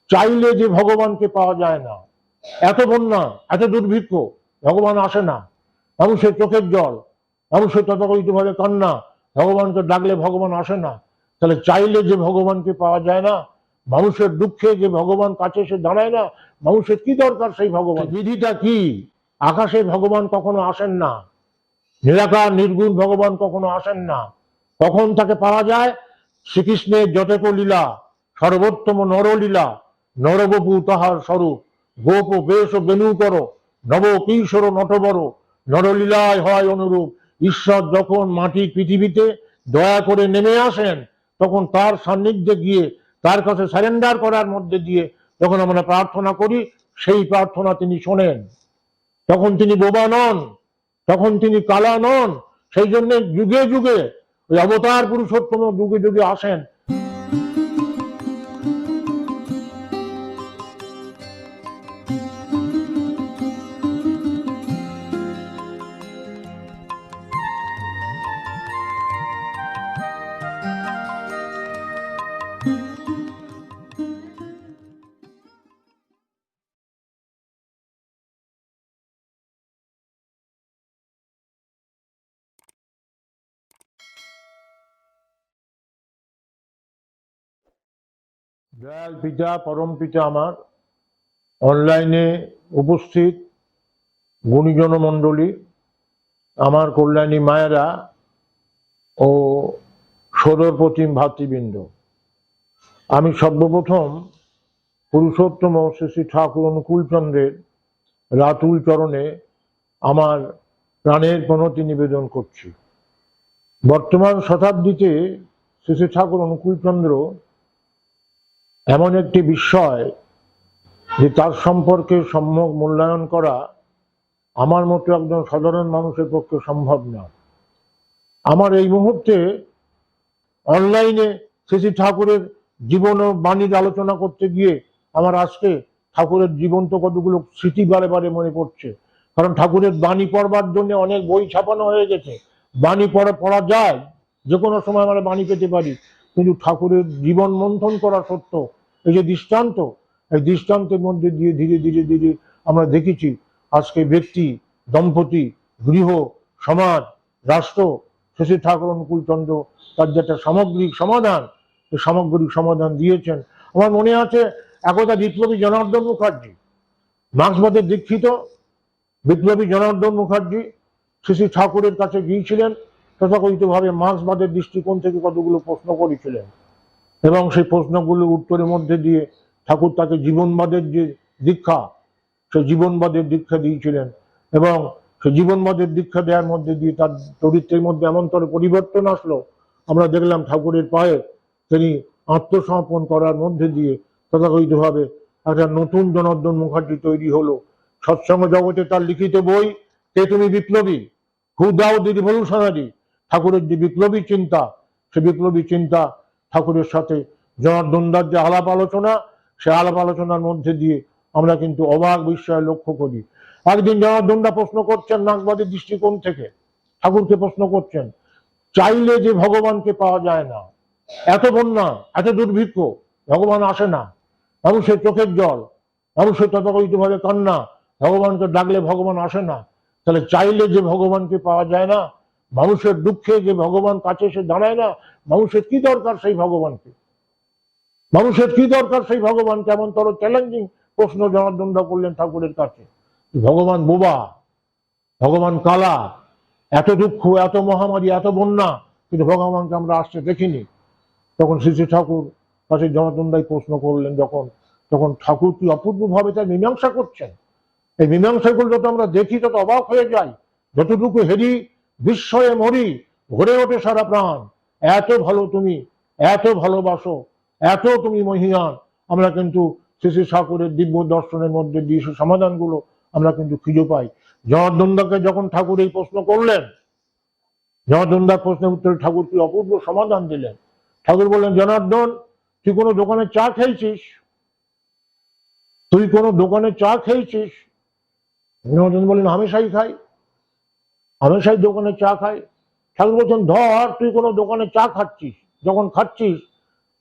চাইলে যে ভগবানকে পাওয়া যায় না। এত বন্যা, এত দুর্ভিক্ষ, ভগবান আসে না। মানুষের চোখের জল, মানুষের তথাকথিতভাবে কান্না, ভগবানকে ডাকলে ভগবান আসে না। তাহলে চাইলে যে ভগবানকে পাওয়া যায় না, মানুষের দুঃখে যে ভগবান কাছে এসে দাঁড়ায় না, মানুষের কি দরকার সেই ভগবান? বিধিটা কি? আকাশে ভগবান কখনো আসেন না, নিরাকার নির্গুণ ভগবান কখনো আসেন না। কখন তাকে পাওয়া যায়? শ্রীকৃষ্ণের যতক লীলা, সর্বোত্তম নরলীলা, নরবপু তাহার স্বরূপ, গোপ বেশ বেনু করো, নব কিশোর নটবর, নরলীলায় হয় অনুরূপ। ঈশ্বর যখন মাটির পৃথিবীতে দয়া করে নেমে আসেন, তখন তার সান্নিধ্যে গিয়ে তার কাছে সারেন্ডার করার মধ্যে দিয়ে যখন আমরা প্রার্থনা করি, সেই প্রার্থনা তিনি শোনেন। তখন তিনি বোবা নন, তখন তিনি কালা নন। সেই জন্য যুগে যুগে ওই অবতার পুরুষোত্তম যুগে যুগে আসেন। দয়াল পিতা, পরম পিতা আমার, অনলাইনে উপস্থিত গুণীজন মণ্ডলী, আমার কল্যাণী মায়েরা ও সদরপ্রতিম ভাতৃবৃন্দ, আমি সর্বপ্রথম পুরুষোত্তম শ্রী শ্রী ঠাকুর অনুকূলচন্দ্রের রাতুল চরণে আমার প্রাণের প্রণতি নিবেদন করছি। বর্তমান শতাব্দীতে শ্রী শ্রী ঠাকুর অনুকূলচন্দ্র এমন একটি বিষয় যে তার সম্পর্কে সম্যক মূল্যায়ন করা আমার মতো একজন সাধারণ মানুষের পক্ষে সম্ভব না। আমার এই মুহূর্তে অনলাইনে শ্রী শ্রী ঠাকুরের জীবন ও বাণীর আলোচনা করতে গিয়ে আমার আজকে ঠাকুরের জীবন্ত কতগুলো স্মৃতি বারে বারে মনে পড়ছে। কারণ ঠাকুরের বাণী পড়বার জন্য অনেক বই ছাপানো হয়ে গেছে, বাণী পড়া যায়, যে কোনো সময় আমরা বাণী পেতে পারি, কিন্তু ঠাকুরের জীবন মন্থন করা সত্য। এই যে দৃষ্টান্ত, এই দৃষ্টান্তের মধ্যে দিয়ে ধীরে ধীরে ধীরে আমরা দেখেছি আজকে ব্যক্তি, দম্পতি, গৃহ, সমাজ, রাষ্ট্র শ্রী ঠাকুর অনুকূলচন্দ্র তার যে একটা সামগ্রিক সমাধান, এই সামগ্রিক সমাধান দিয়েছেন। আমার মনে আছে একদা বিপ্লবী জনার্দন মুখার্জি, মার্ক্সবাদের দীক্ষিত বিপ্লবী জনার্দন মুখার্জি শ্রী শ্রী ঠাকুরের কাছে গিয়েছিলেন, তথাকথিতভাবে মার্ক্সবাদের দৃষ্টিকোণ থেকে কতগুলো প্রশ্ন করেছিলেন, এবং সেই প্রশ্নগুলোর উত্তরের মধ্যে দিয়ে ঠাকুর তাকে জীবনবাদের যে দীক্ষা, সেই জীবনবাদের দীক্ষা দিয়েছিলেন। এবং সেই জীবনবাদের দীক্ষা দেওয়ার মধ্যে দিয়ে তার চরিত্রের মধ্যে এমনতর পরিবর্তন আসলো, আমরা দেখলাম ঠাকুরের পায়ে তিনি আত্মসমর্পণ করার মধ্যে দিয়ে তথাকথিতভাবে একটা নতুন জনার্দন মুখার্জি তৈরি হলো। সৎসঙ্গ জগতে তার লিখিত বই কে তুমি বিপ্লবী, হু দাও দি রিভলিউশনারি, ঠাকুরের যে বিপ্লবী চিন্তা, সে বিপ্লবী চিন্তা ঠাকুরের সাথে জনার্দন দার যে আলাপ আলোচনা, সে আলাপ আলোচনার মধ্যে দিয়ে আমরা কিন্তু অবাক বিস্ময় লক্ষ্য করি। একদিন জনার্দন দা প্রশ্ন করছেন মার্ক্সবাদী দৃষ্টিকোণ থেকে, ঠাকুরকে প্রশ্ন করছেন, চাইলে যে ভগবানকে পাওয়া যায় না, এত বন্যা, এত দুর্ভিক্ষ, ভগবান আসে না। মানুষের চোখের জল, মানুষের তথাকথিতভাবে কান্না, ভগবানকে ডাকলে ভগবান আসে না। তাহলে চাইলে যে ভগবানকে পাওয়া যায় না, মানুষের দুঃখে যে ভগবান কাছে এসে দাঁড়ায় না, মানুষের কি দরকার সেই ভগবানকে? মানুষের কি দরকার সেই ভগবানকে? এমন তর চ্যালেঞ্জিং প্রশ্ন জনার্দন দা করলেন ঠাকুরের কাছে। ভগবান বোবা, ভগবান কালা, এত দুঃখ, এত মহামারী, এত বন্যা, কিন্তু ভগবানকে আমরা আসতে দেখিনি। তখন শ্রী শ্রী ঠাকুর কাছে জনার্দন দাই প্রশ্ন করলেন তখন ঠাকুর কি অপূর্বভাবে তার মীমাংসা করছেন। এই মীমাংসাগুলো যত আমরা দেখি তত অবাক হয়ে যাই, যতটুকু হেরি বিস্ময়ে মরি, ভরে ওঠে সারা প্রাণ। এত ভালো তুমি, এত ভালোবাসো, এত তুমি মহিয়ান। আমরা কিন্তু শ্রী শ্রী ঠাকুরের দিব্য দর্শনের মধ্যে দিয়ে সে সমাধানগুলো আমরা কিন্তু খুঁজে পাই। জনার্দন দাকে যখন ঠাকুর এই প্রশ্ন করলেন, জনার্দন দার প্রশ্নের উত্তরে ঠাকুর কি অপূর্ব সমাধান দিলেন। ঠাকুর বললেন, জনার্দন, তুই কোনো দোকানে চা খেয়েছিস? তুই কোনো দোকানে চা খেয়েছিস? জনার্দন বললেন, হামেশাই খাই, হামেশাই দোকানে চা খাই। ঠাকুর বলছেন, ধর তুই কোনো দোকানে চা খাচ্ছিস, যখন খাচ্ছিস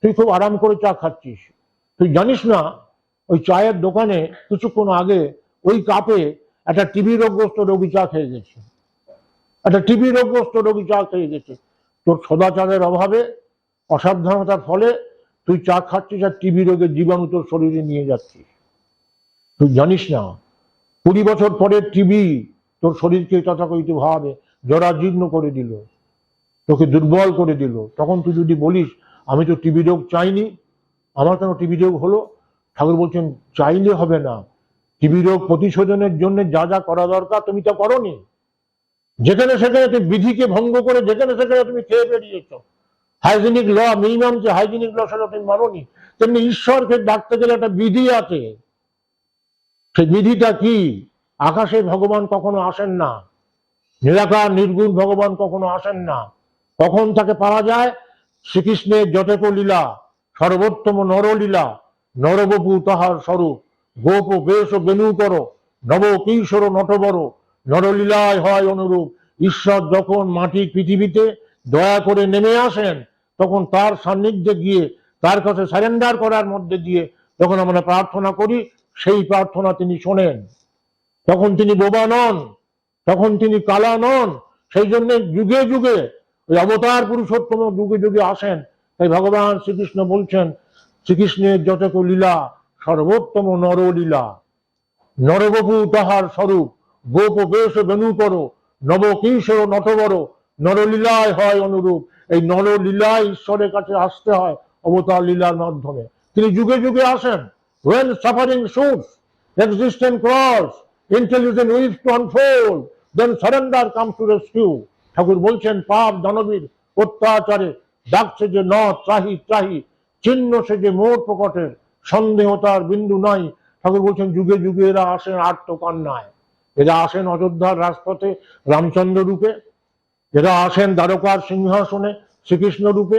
তুই খুব আরাম করে চা খাচ্ছিস, তুই জানিস না ওই চায়ের দোকানে কিছুক্ষণ আগে ওই কাপে একটা টিবি রোগগ্রস্ত রোগী চা খেয়ে গেছে, একটা টিবি রোগগ্রস্ত রোগী চা খেয়ে গেছে। তোর সদাচারের অভাবে, অসাবধানতার ফলে তুই চা খাচ্ছিস আর টিবি রোগের জীবাণু তোর শরীরে নিয়ে যাচ্ছিস। তুই জানিস না 20 বছর পরে টিবি তোর শরীরকে তথাকথিত ভাবে জরাজীর্ণ করে দিল, তোকে দুর্বল করে দিল। তখন তুই যদি বলিস আমি তো টিবি রোগ চাইনি, আমার কেন টিবি রোগ হলো? ঠাকুর বলছেন চাইলে হবে না, টিবি রোগ প্রতিশোধনের জন্য যা যা করা দরকার তুমি তা করোনি। যেখানে সেখানে তুমি বিধিকে ভঙ্গ করে যেখানে সেখানে তুমি খেয়ে বেরিয়েছ। হাইজেনিক ল, মিনিমাম যে হাইজেনিক ল সেটা তুমি মানোনি। তেমনি ঈশ্বরকে ডাকতে গেলে একটা বিধি আছে। সেই বিধিটা কি? আকাশে ভগবান কখনো আসেন না, নিরাকার নির্গুণ ভগবান কখনো আসেন না। কখন তাকে পাওয়া যায়? শ্রীকৃষ্ণের যতেক লীলা, সর্বোত্তম নরলীলা, নরবপু তাহার স্বরূপ, গোপ বেশ বেনু করো, নব কিশোর নটবর, নরলীলায় হয় অনুরূপ। ঈশ্বর যখন মাটির পৃথিবীতে দয়া করে নেমে আসেন, তখন তার সান্নিধ্যে গিয়ে তার কাছে সারেন্ডার করার মধ্যে দিয়ে যখন আমরা প্রার্থনা করি, সেই প্রার্থনা তিনি শোনেন। তখন তিনি বোবা নন, তখন তিনি কালা নন। সেই জন্য যুগে যুগে ওই অবতার পুরুষোত্তম যুগে যুগে আসেন। তাই ভগবান শ্রীকৃষ্ণ বলছেন শ্রীকৃষ্ণের যতক লীলা সর্বোত্তম নরলীলা, নরবপু তাহার স্বরূপ, গোপ বেশ বেনু করো, নব কিশোর নটবর, নরলীলায় হয় অনুরূপ। এই নরলীলায় ঈশ্বরের কাছে আসতে হয় অবতার লীলার মাধ্যমে। তিনি যুগে যুগে আসেন। When suffering shoots, existence crawls, intelligence wills to unfold, then surrender comes to rescue. ঠাকুর বলছেন পাপ দানবীর অত্যাচারে ডাকছে যে ন ত্রাহি ত্রাহি, চিহ্ন সে যে মোর প্রকটের, সন্দেহ তার বিন্দু নাই। ঠাকুর বলছেন যুগে যুগে এরা আসেন আর্তকান্নায়, এরা আসেন অযোধ্যার রাজপথে রামচন্দ্র রূপে, এরা আসেন দ্বারকার সিংহাসনে শ্রীকৃষ্ণ রূপে,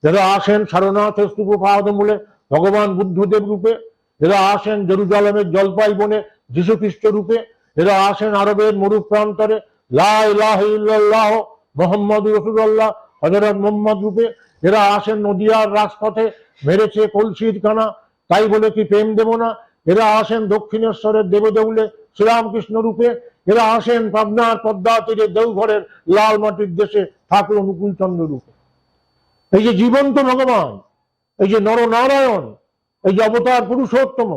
এরা আসেন সারনাথের স্তূপ পাদমূলে ভগবান বুদ্ধদেব রূপে, এরা আসেন জেরুজালেমের জলপাই বনে যীশু খ্রিস্ট রূপে, এরা আসেন আরবের মরু প্রান্তরে লা ইলাহা ইল্লাল্লাহ মুহাম্মাদুর রাসূলুল্লাহ হযরত মুহাম্মদ রূপে, এরা আসেন নদিয়ার রাজপথে মেরেছে কলসির কানা, তাই বলে কি প্রেম দেব না। এরা আসেন দক্ষিণেশ্বরের দেবদেউলে শ্রীরামকৃষ্ণ রূপে, এরা আসেন পাবনার পদ্মা তীরে দেওঘরের লাল মাটির দেশে ঠাকুর অনুকূলচন্দ্র রূপে। এই যে জীবন্ত ভগবান, এই যে নরনারায়ণ, এই যে অবতার পুরুষোত্তম,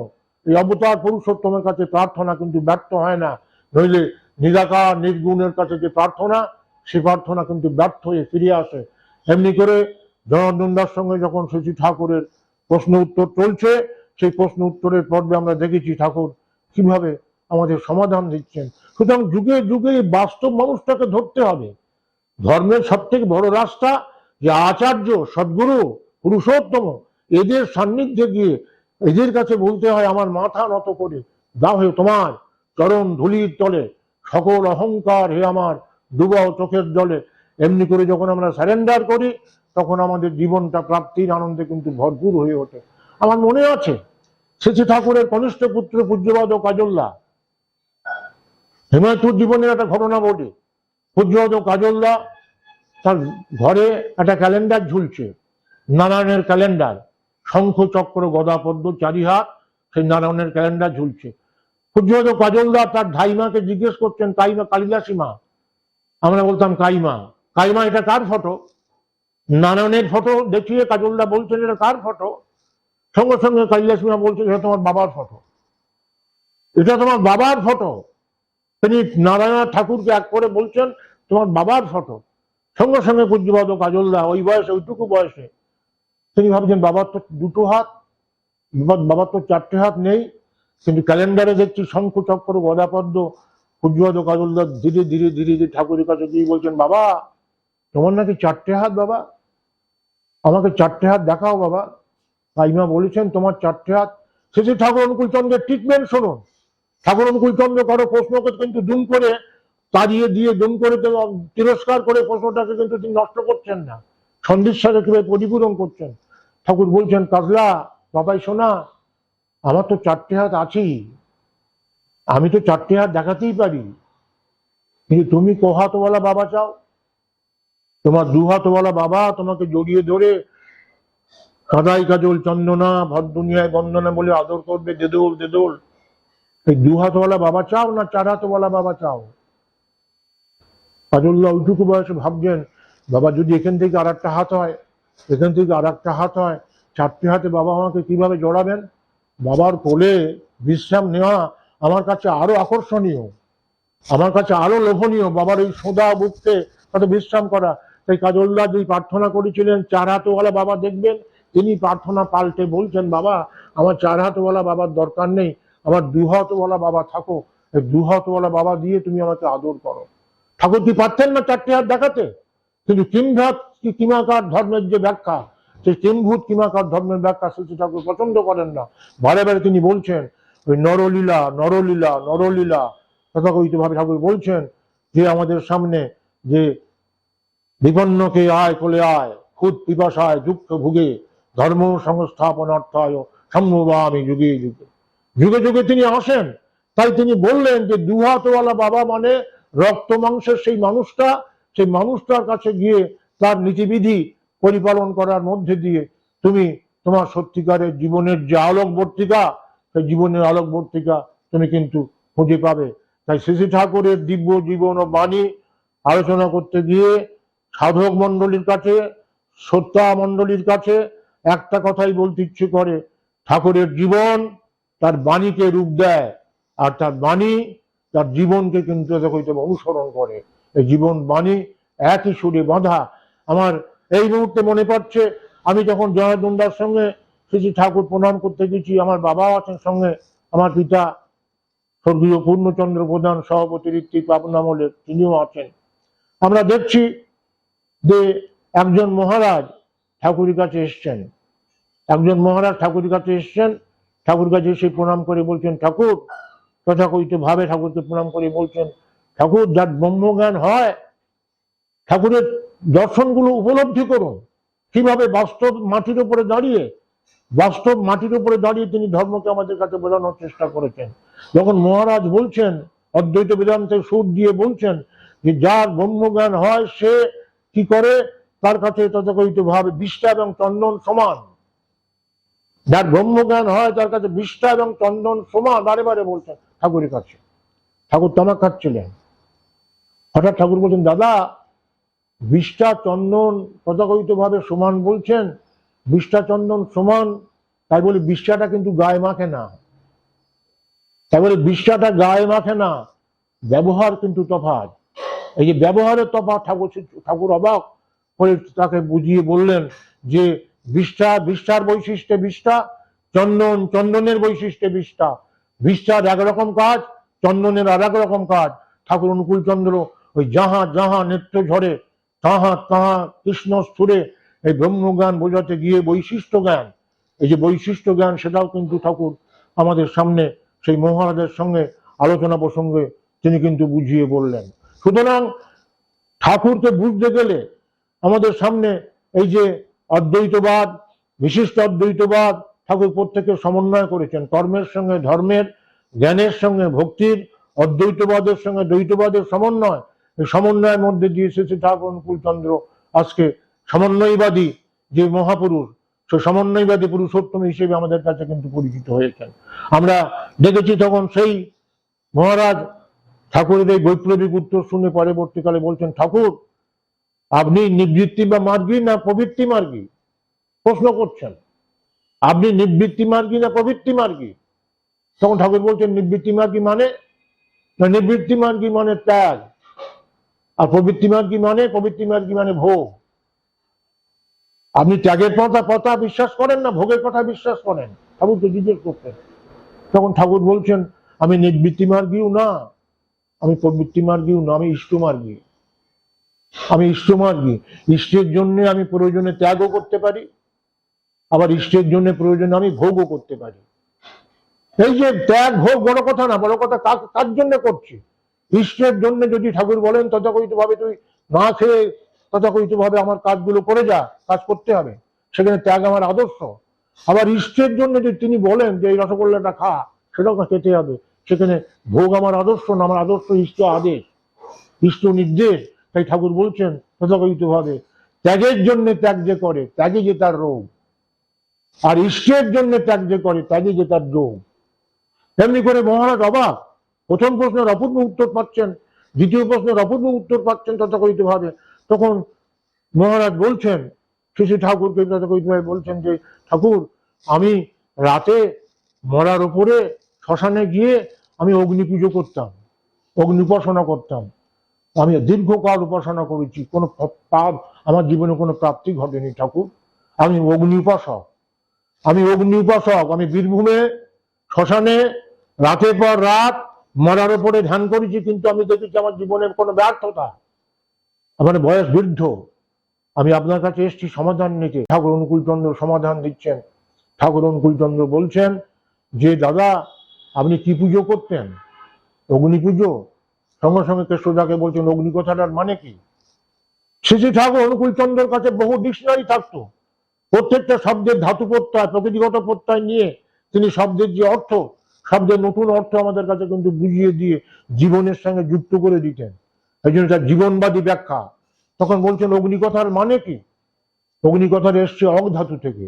এই অবতার পুরুষোত্তমের কাছে প্রার্থনা কিন্তু ব্যর্থ হয় না। নইলে নিরাকার নির্গুণের কাছে যে প্রার্থনা, সে প্রার্থনা কিন্তু ব্যর্থ হয়ে ফিরে আসে। এমনি করে জনার্দন দাস সঙ্গে যখন শ্রী ঠাকুরের প্রশ্ন উত্তর চলছে, সেই প্রশ্ন উত্তরের পর্বে আমরা দেখেছি ঠাকুর কিভাবে আমাদের সমাধান দিচ্ছেন। সুতরাং যুগে যুগে বাস্তব মানুষটাকে ধরতে হবে। ধর্মের সব থেকে বড় রাস্তা যে আচার্য, সদ্গুরু, পুরুষোত্তম, এদের সান্নিধ্যে গিয়ে এদের কাছে বলতে হয় আমার মাথা নত করে দাও হে তোমার চরণ ধুলির তলে, সকল অহংকার হে আমার ডুবাও চোখের জলে। এমনি করে যখন আমরা সারেন্ডার করি, তখন আমাদের জীবনটা প্রাপ্তির আনন্দে কিন্তু ভরপুর হয়ে ওঠে। আমার মনে আছে শ্রী ঠাকুরের কনিষ্ঠ পুত্র পূজ্যপাদ কাজলদা, হিমায়তুর জীবনের একটা ঘটনা বলি। পূজ্যপাদ কাজলদা তার ঘরে একটা ক্যালেন্ডার ঝুলছে, নারায়ণের ক্যালেন্ডার, শঙ্খ চক্র গদা পদ্ম চারি হাত, সেই নারায়ণের ক্যালেন্ডার ঝুলছে। পূজ্যপাদ কাজলদা তার ধাইমাকে জিজ্ঞেস করছেন, কাইমা, কালিদাসী মা, আমরা বলতাম কাইমা, কাইমা এটা কার ফটো? নারায়ণের ফটো দেখিয়ে কাজলদা বলছেন এটা কার ফটো? সঙ্গে সঙ্গে কালিদাসী মা বলছেন এটা তোমার বাবার ফটো, এটা তোমার বাবার ফটো। তিনি নারায়ণ ঠাকুরকে এক করে বলছেন তোমার বাবার ফটো। সঙ্গে সঙ্গে পূজ্যপাদ কাজলদা ওই বয়সে, ওইটুকু বয়সে তিনি ভাবছেন বাবার তো দুটো হাত, বাবার তো চারটে হাত নেই, কিন্তু ক্যালেন্ডারে দেখছি শঙ্খ চক্র গদা পদ্ম। পূজ্যপাদ কাজলদা ধীরে ধীরে ধীরে ধীরে ঠাকুরের কাছে গিয়ে বলছেন বাবা তোমার নাকি চারটে হাত, বাবা আমাকে চারটে হাত দেখাও বাবা। কাইমা বলেছেন তোমার চারটে হাত। শেষে ঠাকুর অনুকূলচন্দ্রের ট্রিটমেন্ট শুনুন। ঠাকুর অনুকূলচন্দ্র কারো প্রশ্নকে কিন্তু দুম করে তাড়িয়ে দিয়ে, দুম করে তিরস্কার করে প্রশ্নটাকে কিন্তু তিনি নষ্ট করছেন না, সন্ধির সাথে কিভাবে পরিপূরণ করছেন। ঠাকুর বলছেন কাজলা বাবাই শোনা, আমার তো চারটে হাত আছেই, আমি তো চারটে হাত দেখাতেই পারি, কিন্তু তুমি কোহাতওয়ালা বাবা চাও? তোমার দু হাতওয়ালা বাবা তোমাকে জড়িয়ে ধরে কাদাই কাজল চন্দনা ভর দুনিয়ায় বন্দনা বলে আদর করবে, দেদোল দেদোল। এই 2 হাতওয়ালা বাবা চাও না 4 হাতওয়ালা বাবা চাও? কাজলদা ওইটুকু বয়সে ভাবছেন, বাবা যদি এখান থেকে আর একটা হাত হয়, এখান থেকে আর একটা হাত হয়, 4টে হাতে বাবা আমাকে কিভাবে জড়াবেন? বাবার কোলে বিশ্রাম নেওয়া আমার কাছে আরো আকর্ষণীয়, আমার কাছে আরো লোভনীয়, বাবার এই সোদা বুকতে তাতে বিশ্রাম করা। তাই কাজলদা যে প্রার্থনা করেছিলেন 4 হাতওয়ালা বাবা দেখবেন, তিনি প্রার্থনা পাল্টে বলছেন, বাবা আমার 4 হাতওয়ালা বাবার দরকার নেই, আমার 2 হাতওয়ালা বাবা থাকো, এই 2 হাতওয়ালা বাবা দিয়ে তুমি আমাকে আদর করো। ঠাকুর কি পারতেন না 4টে হাত দেখাতে? কিন্তু কিমভূত কিমাকার ধর্মের যে ব্যাখ্যা, সেই কিমভূত কিমাকার ধর্মের ব্যাখ্যা শ্রী ঠাকুর পছন্দ করেন না। বারে বারে তিনি বলছেন ওই নরলীলা নরলীলা নরলীলা, তথাকথিত ভাবে ঠাকুর বলছেন যে আমাদের সামনে যে বিপন্নকে আয় কোলে আয়, খুদ পিপাসায় দুঃখ ভুগে, ধর্ম সংস্থাপনার্থায় সম্ভবামি যুগে যুগে। যুগে যুগে তিনি আসেন। তাই তিনি বললেন যে 2 হাতওয়ালা বাবা মানে রক্ত মাংসের সেই মানুষটা, সেই মানুষটার কাছে গিয়ে তার নীতিবিধি পরিপালন করার মধ্যে দিয়ে তুমি তোমার সত্যিকারের জীবনের যে আলোকবর্তিকা, সেই জীবনের আলোকবর্তিকা তুমি কিন্তু খুঁজে পাবে। তাই শ্রী ঠাকুরের দিব্য জীবন ও বাণী আলোচনা করতে গিয়ে সাধক মন্ডলীর কাছে, শ্রোতা মন্ডলীর কাছে একটা কথাই বলতে ইচ্ছে করে, ঠাকুরের জীবন তার বাণীকে রূপ দেয়, আর তার বাণী তার জীবনকে কিন্তু অনুসরণ করে। এই জীবন বাণী একই সুরে বাঁধা। আমার এই মুহূর্তে মনে পড়ছে, আমি যখন জয়ানন্দার সঙ্গে শ্রী ঠাকুর প্রণাম করতে গেছি, আমার বাবাও আছেন সঙ্গে, আমার পিতা স্বর্গীয় পূর্ণচন্দ্র প্রধান সভাপতি ঋত্বিক পাবনামলের, তিনিও আছেন। আমরা দেখছি যে একজন মহারাজ ঠাকুরের কাছে এসছেন, একজন মহারাজ ঠাকুরের কাছে এসছেন, ঠাকুর কাছে এসে প্রণাম করে বলছেন, ঠাকুর তথাকথিত ভাবে ঠাকুরকে প্রণাম করে বলছেন, ঠাকুর যার ব্রহ্মজ্ঞান হয়, ঠাকুরের দর্শনগুলো উপলব্ধি করুন। কিভাবে বাস্তব মাটির উপরে দাঁড়িয়ে, বাস্তব মাটির উপরে দাঁড়িয়ে তিনি ধর্মকে আমাদের কাছে বোঝানোর চেষ্টা করেছেন। যখন মহারাজ বলছেন, অদ্বৈত বেদান্তের সুর দিয়ে বলছেন যে যার ব্রহ্মজ্ঞান হয় সে কি করে, তার কাছে তথাকথিত ভাবে বিষ্ঠা এবং চন্দন সমান। যার ব্রহ্মজ্ঞান হয় তার কাছে বিষ্ঠা এবং চন্দন সমান, বারে বারে বলছেন ঠাকুরের কাছে। ঠাকুর তামাক খাচ্ছিলেন, হঠাৎ ঠাকুর বলছেন, দাদা বিষ্ঠা চন্দন তথাকথিত ভাবে সমান বলছেন, বিষ্ঠা চন্দন সমান, তাই বলে বিষ্ঠাটা কিন্তু গায়ে মাখে না, তাই বলে বিষ্ঠাটা গায়ে মাখে না, ব্যবহার কিন্তু তফাৎ। এই যে ব্যবহারের তফাৎ, ঠাকুর অবাক করে তাকে বুঝিয়ে বললেন যে বিষ্ঠা বিষ্ঠার বৈশিষ্ট্যে বিষ্ঠা, চন্দন চন্দনের বৈশিষ্ট্যে বিষ্ঠা। বিষ্ঠার একরকম কাজ, চন্দনের আর এক রকম কাজ। ঠাকুর অনুকূল চন্দ্র ওই যাহা যাহা নেত্র ঝরে তাহা তাহা কৃষ্ণ স্থুরে, এই ব্রহ্মজ্ঞান বোঝাতে গিয়ে বৈশিষ্ট্য জ্ঞান, এই যে বৈশিষ্ট্য জ্ঞান, সেটাও কিন্তু ঠাকুর আমাদের সামনে সেই মহারাজের সঙ্গে আলোচনা প্রসঙ্গে তিনি কিন্তু বুঝিয়ে বললেন। সুতরাং ঠাকুরকে বুঝতে গেলে আমাদের সামনে এই যে অদ্বৈতবাদ, বিশিষ্ট অদ্বৈতবাদ, ঠাকুর প্রত্যেকে সমন্বয় করেছেন, কর্মের সঙ্গে ধর্মের, জ্ঞানের সঙ্গে ভক্তির, অদ্বৈতবাদের সঙ্গে দ্বৈতবাদের সমন্বয়। এই সমন্বয়ের মধ্যে দিয়ে শ্রী ঠাকুর অনুকূল চন্দ্র আজকে সমন্বয়বাদী যে মহাপুরুষ, সেই সমন্বয়বাদী পুরুষোত্তম হিসেবে আমাদের কাছে কিন্তু পরিচিত হয়েছেন। আমরা দেখেছি তখন সেই মহারাজ ঠাকুরের এই বৈপ্লবিক উত্তর শুনে পরবর্তীকালে বলছেন, ঠাকুর আপনি নিবৃত্তি বা মার্গী না প্রবৃত্তি মার্গী? প্রশ্ন করছেন, আপনি নিবৃত্তি মার্গী না প্রবৃত্তি মার্গী? তখন ঠাকুর বলছেন, নিবৃত্তি মার্গী মানে, না নিবৃত্তি মার্গী মানে ত্যাগ, আর প্রবৃত্তি মার্গী মানে ভোগ। আপনি ত্যাগের কথা বিশ্বাস করেন না ভোগের কথা বিশ্বাস করেন? ঠাকুরকে জিজ্ঞেস করতেন। তখন ঠাকুর বলছেন, আমি নিবৃত্তি মার্গীও না, আমি প্রবৃত্তি মার্গীও না, আমি ইষ্টমার্গী। আমি ইষ্টমার্গী। ইষ্টের জন্য আমি প্রয়োজনে ত্যাগও করতে পারি, আবার ইষ্টের জন্য প্রয়োজনে আমি ভোগও করতে পারি। এই যে ত্যাগ ভোগ বড় কথা না, বড় কথা কার জন্য করছি। ইষ্টের জন্য যদি ঠাকুর বলেন তথাকথিত ভাবে তুই না খেয়ে তথাকথিত ভাবে আমার কাজগুলো করে যা, কাজ করতে হবে, সেখানে ত্যাগ আমার আদর্শ। আবার ইষ্টের জন্য যদি তিনি বলেন যে এই রসগোল্লাটা খা, সেটাও খেতে হবে, সেখানে ভোগ আমার আদর্শ না, আমার আদর্শ ইষ্ট আদেশ, ইষ্ট নির্দেশ। তাই ঠাকুর বলছেন তথাকথিত ভাবে, ত্যাগের জন্য ত্যাগ যে করে, ত্যাগে যে তার রোগ। আর ইষ্টের জন্য ত্যাগ যে করে ত্যাগই যে তার যোগ। তেমনি করে মহারাজ অবাক, প্রথম প্রশ্নের অপূর্ব উত্তর পাচ্ছেন, দ্বিতীয় প্রশ্নের অপূর্ব উত্তর পাচ্ছেন তথাকথিত ভাবে। তখন মহারাজ বলছেন, শ্রী ঠাকুরকে তথাকথিত ভাবে বলছেন যে ঠাকুর, আমি রাতে মরার উপরে শ্মশানে গিয়ে আমি অগ্নি পুজো করতাম, অগ্নি উপাসনা করতাম। আমি দীর্ঘকাল উপাসনা করেছি, কোনো পাপ আমার জীবনে কোনো প্রাপ্তি ঘটেনি ঠাকুর। আমি অগ্নি উপাসক, আমি অগ্নি উপাসক। আমি বীরভূমে শ্মশানে রাতের পর রাত মরার উপরে ধ্যান করেছি, কিন্তু আমি দেখেছি আমার জীবনের কোনো ব্যর্থতা। আমার বয়স বৃদ্ধ, আমি আপনার কাছে এসেছি সমাধান নিতে। ঠাকুর অনুকূলচন্দ্র সমাধান দিচ্ছেন। ঠাকুর অনুকূলচন্দ্র বলছেন যে দাদা, আপনি কি পুজো করতেন? অগ্নি পুজো। সঙ্গে সঙ্গে কেষ্টদাকে বলছেন অগ্নি কথাটার মানে কি? শ্রী ঠাকুর অনুকূলচন্দ্রের কাছে বহু ডিকশনারি থাকতো, প্রত্যেকটা শব্দের ধাতু প্রত্যয়, প্রকৃতিগত প্রত্যয় নিয়ে তিনি শব্দের যে অর্থ, শব্দের নতুন অর্থ আমাদের কাছে কিন্তু বুঝিয়ে দিয়ে জীবনের সঙ্গে যুক্ত করে দিতেন। এই জন্য তার জীবনবাদী ব্যাখ্যা। তখন বলছেন অগ্নি কথার মানে কি? অগ্নি কথার এসছে অগ ধাতু থেকে।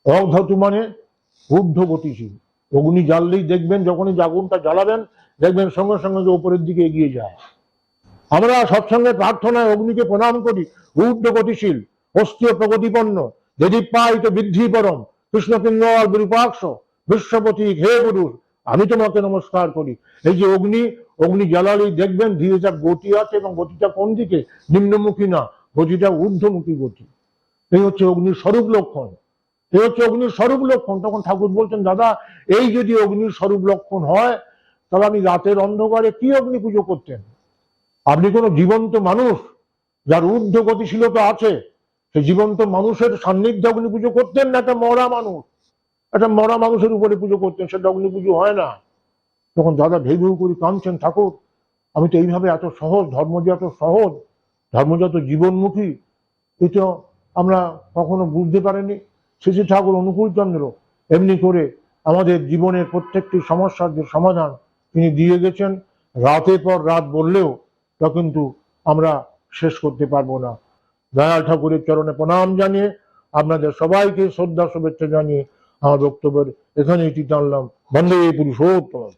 অগ ধাতু মানে ঊর্ধ্ব গতিশীল। অগ্নি জ্বাললেই দেখবেন, যখনই আগুনটা জ্বালাবেন দেখবেন সঙ্গে সঙ্গে যে উপরের দিকে এগিয়ে যায়। আমরা সৎসঙ্গে প্রার্থনায় অগ্নিকে প্রণাম করি, ঊর্ধ্ব গতিশীল, অস্থির প্রগতিপন্ন, যদি পাই তো বৃদ্ধি পরম, কৃষ্ণ কিঙ্গল বিরূপাক্ষ বিশ্বপতি হে পুরুষ, আমি তোমাকে নমস্কার করি। এই যে অগ্নি, অগ্নি জ্বালালেই দেখবেন ধীরে যা গতি আছে, এবং গতিটা কোন দিকে? নিম্নমুখী না, গতিটা ঊর্ধ্বমুখী গতি। এই হচ্ছে অগ্নির স্বরূপ লক্ষণ, এই হচ্ছে অগ্নির স্বরূপ লক্ষণ। তখন ঠাকুর বলছেন দাদা, এই যদি অগ্নির স্বরূপ লক্ষণ হয়, তাহলে আমি রাতের অন্ধকারে কি অগ্নি পুজো করতেন? আপনি কোনো জীবন্ত মানুষ যার ঊর্ধ্ব গতিশীলতা আছে, সেই জীবন্ত মানুষের সান্নিধ্যে অগ্নি পুজো করতেন না একটা মরা মানুষ? একটা মরা মানুষের উপরে পুজো করতেন, সেটা অগ্নি পুজো হয় না। তখন দাদা ভেউ ভেউ করে কাঁদছেন, ঠাকুর আমি তো এইভাবে এত সহজ, ধর্ম যে এত সহজ, ধর্ম যত জীবনমুখী, এটা আমরা কখনো বুঝতে পারিনি। শ্রী ঠাকুর অনুকূলচন্দ্র এমনি করে আমাদের জীবনের প্রত্যেকটি সমস্যার যে সমাধান তিনি দিয়ে গেছেন, রাতের পর রাত বললেও তা কিন্তু আমরা শেষ করতে পারবো না। দয়াল ঠাকুরের চরণে প্রণাম জানিয়ে, আপনাদের সবাইকে শ্রদ্ধা শুভেচ্ছা জানিয়ে আমার বক্তব্যের এখানে এটি টানলাম। বন্দে পুরুষোত্তম।